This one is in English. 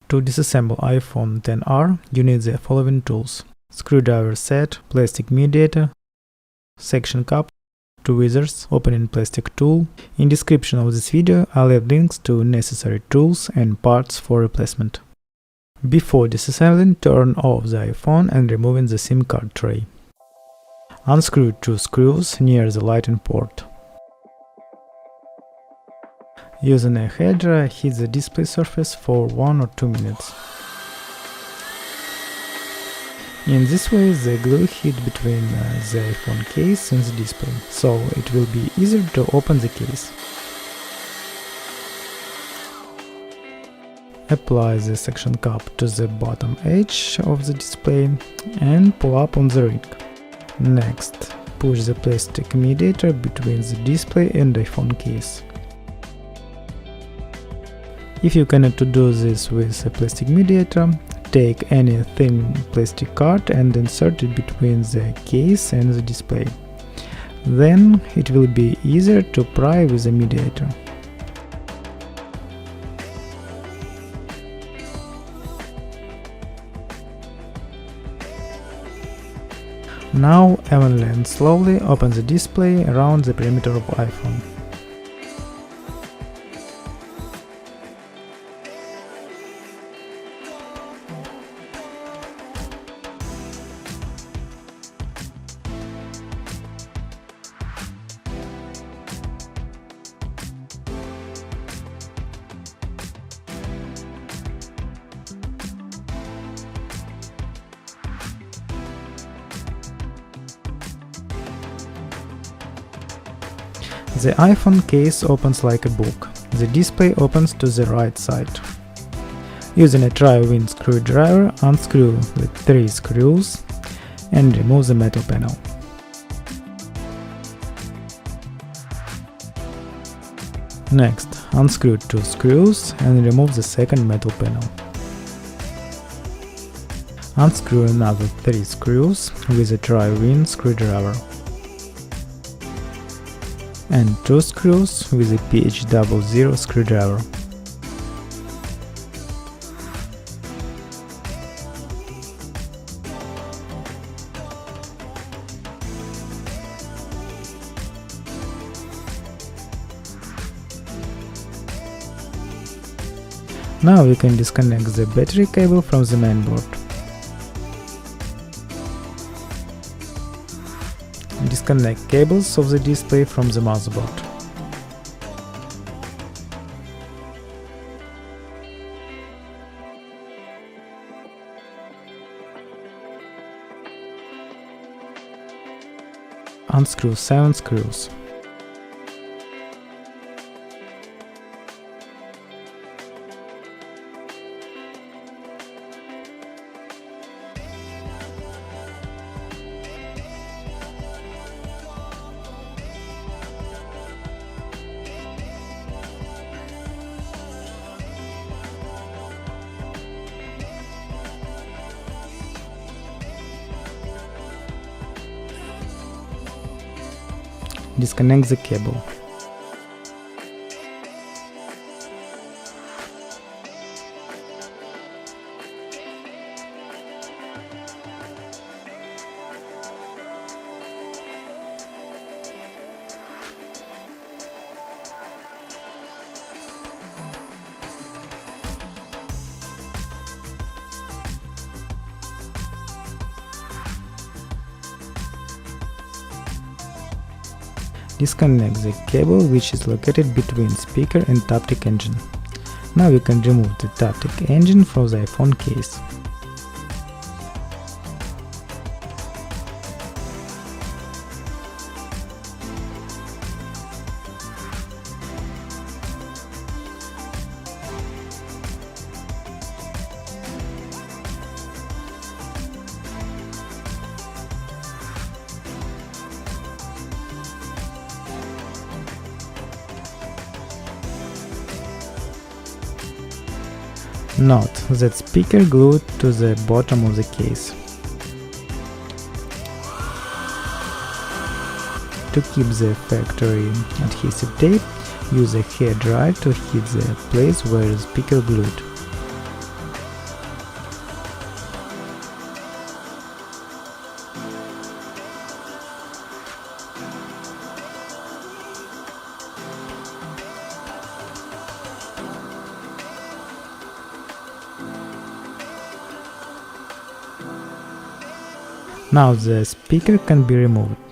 To disassemble iPhone XR, you need the following tools: screwdriver set, plastic mediator, section cup, tweezers, opening plastic tool. In description of this video I'll leave links to necessary tools and parts for replacement. Before disassembling, turn off the iPhone and removing the SIM card tray. Unscrew 2 screws near the lighting port. Using a hairdryer, heat the display surface for 1 or 2 minutes. In this way, the glue heat between the iPhone case and the display, so it will be easier to open the case. Apply the suction cup to the bottom edge of the display and pull up on the ring. Next, push the plastic mediator between the display and iPhone case. If you cannot do this with a plastic mediator, take any thin plastic card and insert it between the case and the display. Then it will be easier to pry with the mediator. Now evenly and slowly open the display around the perimeter of iPhone. The iPhone case opens like a book. The display opens to the right side. Using a tri-wing screwdriver, unscrew the 3 screws and remove the metal panel. Next, unscrew 2 screws and remove the second metal panel. Unscrew another 3 screws with a tri-wing screwdriver and 2 screws with a PH00 screwdriver. Now we can disconnect the battery cable from the mainboard. Disconnect cables of the display from the motherboard. Unscrew 7 screws. Disconnect the cable. Disconnect the cable which is located between speaker and Taptic engine. Now we can remove the Taptic engine from the iPhone case. Note that speaker glued to the bottom of the case. To keep the factory adhesive tape, use a hairdryer to hit the place where the speaker glued. Now the speaker can be removed.